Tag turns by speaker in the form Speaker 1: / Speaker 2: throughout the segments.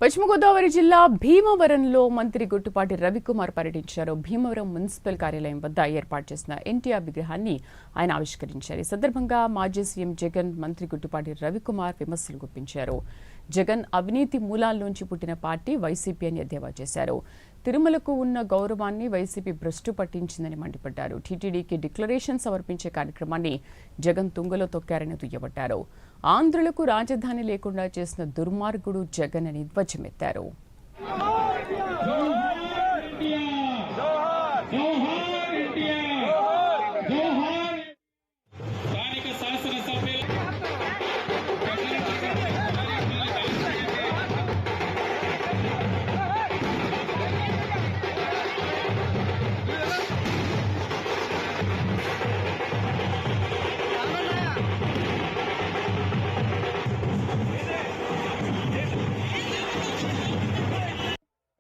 Speaker 1: పశ్చిమ గోదావరి జిల్లా భీమవరంలో మంత్రి గుట్టుపాటి రవికుమార్ పర్యటించారు. భీమవరం మున్సిపల్ కార్యాలయం వద్ద ఏర్పాటు చేసిన ఎన్టీఆర్ విగ్రహాన్ని ఆయన ఆవిష్కరించారు. ఈ సందర్భంగా మాజీ సీఎం జగన్ మంత్రి గుట్టుపాటి రవికుమార్ విమర్శలు గుప్పించారు. జగన్ అవినీతి మూలాల నుంచి పుట్టిన పార్టీ వైసీపీ అని ఎద్దేవా చేశారు. తిరుమలకు ఉన్న గౌరవాన్ని వైసీపీ భ్రష్టు పట్టించిందని మండిపడ్డారు. టీటీడీకి డిక్లరేషన్ సమర్పించే కార్యక్రమాన్ని జగన్ తుంగలో తొక్కారని దుయ్యబట్టారు. ఆంధ్రులకు రాజధాని లేకుండా చేసిన దుర్మార్గుడు జగన్ అని ధ్వజమెత్తారు.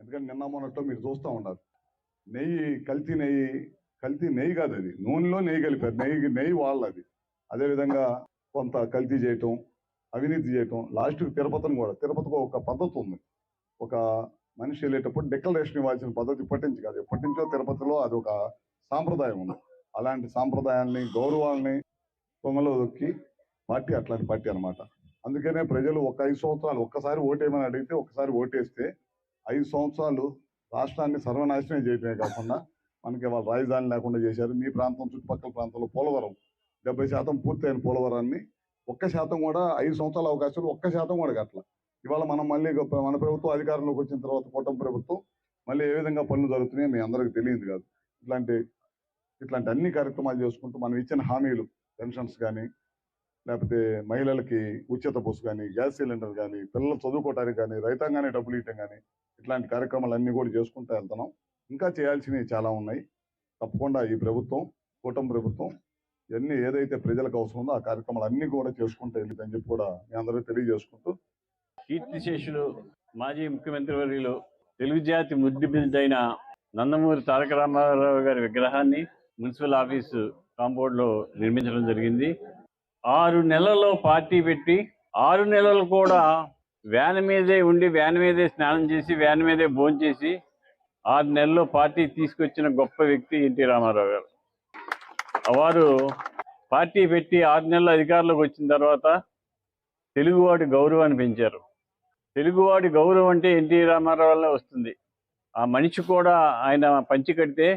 Speaker 2: ఎందుకంటే నిన్న మొన్నట్లో మీరు చూస్తూ ఉన్నారు, కల్తీ నెయ్యి కాదు, అది నూనెలో నెయ్యి కలిపారు. నెయ్యి వాళ్ళది. అదేవిధంగా కొంత కల్తీ చేయటం, అవినీతి చేయటం, లాస్ట్కి తిరుపతికి ఒక పద్ధతి ఉంది. ఒక మనిషి వెళ్ళేటప్పుడు డిక్లరేషన్ ఇవ్వాల్సిన పద్ధతి ఇప్పటి నుంచి కాదు, ఎప్పటి నుంచో తిరుపతిలో అది ఒక సాంప్రదాయం ఉంది. అలాంటి సాంప్రదాయాల్ని, గౌరవాల్ని తొంగలో దొక్కి పార్టీ అట్లాంటి పార్టీ అనమాట. అందుకనే ప్రజలు ఒక 5 సంవత్సరాలు ఒక్కసారి ఓటేయమని అడిగితే ఒక్కసారి ఓటేస్తే 5 సంవత్సరాలు రాష్ట్రాన్ని సర్వనాశనం చేయటమే కాకుండా మనకి వాళ్ళ రాజధాని లేకుండా చేశారు. మీ ప్రాంతం, చుట్టుపక్కల ప్రాంతంలో పోలవరం 70% పూర్తయిన పోలవరాన్ని 1% కూడా 5 సంవత్సరాల అవకాశాలు 1% కూడా కట్టల. ఇవాళ మనం మళ్ళీ మన ప్రభుత్వం అధికారంలోకి వచ్చిన తర్వాత కూటమి ప్రభుత్వం మళ్ళీ ఏ విధంగా పనులు జరుగుతున్నాయో మీ అందరికీ తెలియదు కాదు. ఇట్లాంటి అన్ని కార్యక్రమాలు చేసుకుంటూ మనం ఇచ్చిన హామీలు, పెన్షన్స్ కానీ, లేకపోతే మహిళలకి ఉచిత బస్సు కానీ, గ్యాస్ సిలిండర్ కానీ, పిల్లలు చదువుకోవడానికి కానీ, రైతాంగానే డబ్బులు ఇవ్వటం కానీ, ఇట్లాంటి కార్యక్రమాలన్నీ కూడా చేసుకుంటూ వెళ్తున్నాం. ఇంకా చేయాల్సినవి చాలా ఉన్నాయి. తప్పకుండా ఈ ప్రభుత్వం, కూటమి ప్రభుత్వం ఇవన్నీ ఏదైతే ప్రజలకు అవసరం ఉందో ఆ కార్యక్రమాలు అన్నీ కూడా చేసుకుంటూ వెళ్ళిందని చెప్పి కూడా మీ అందరూ తెలియజేసుకుంటూ,
Speaker 3: కీర్తిశేషులు మాజీ ముఖ్యమంత్రి వర్యులు తెలుగు జాతి ముద్దు బిడ్డైన నందమూరి తారక రామారావు గారి విగ్రహాన్ని మున్సిపల్ ఆఫీసు కాంపౌండ్లో నిర్మించడం జరిగింది. 6 నెలల్లో పార్టీ పెట్టి 6 నెలలు కూడా వ్యాన్ మీదే ఉండి, వ్యాన్ మీదే స్నానం చేసి, వ్యాన్ మీదే భోజనం చేసి 6 నెలల్లో పార్టీ తీసుకొచ్చిన గొప్ప వ్యక్తి ఎన్టీ రామారావు గారు. వారు పార్టీ పెట్టి 6 నెలల అధికారంలోకి వచ్చిన తర్వాత తెలుగువాడి గౌరవాన్ని పెంచారు. తెలుగువాడి గౌరవం అంటే ఎన్టీ రామారావు వల్లే వస్తుంది. ఆ మనిషి కూడా ఆయన పంచి కడితే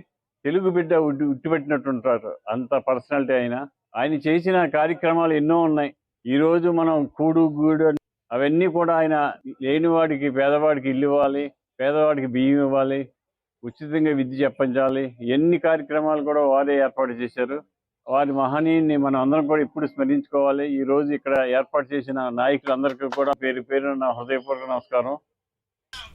Speaker 3: తెలుగు బిడ్డ ఉట్టిపెట్టినట్టుంటారు, అంత పర్సనాలిటీ ఆయన చేసిన కార్యక్రమాలు ఎన్నో ఉన్నాయి. ఈరోజు మనం కూడు గూడు అవన్నీ కూడా ఆయన లేనివాడికి, పేదవాడికి ఇల్లు ఇవ్వాలి, పేదవాడికి బియ్యం ఇవ్వాలి, ఉచితంగా విద్య చెప్పించాలి, ఎన్ని కార్యక్రమాలు కూడా వారే ఏర్పాటు చేశారు. వారి మహనీయుని మనం అందరం కూడా ఇప్పుడు స్మరించుకోవాలి. ఈ రోజు ఇక్కడ ఏర్పాటు చేసిన నాయకులందరికీ కూడా పేరు పేరు నా హృదయపూర్వక నమస్కారం.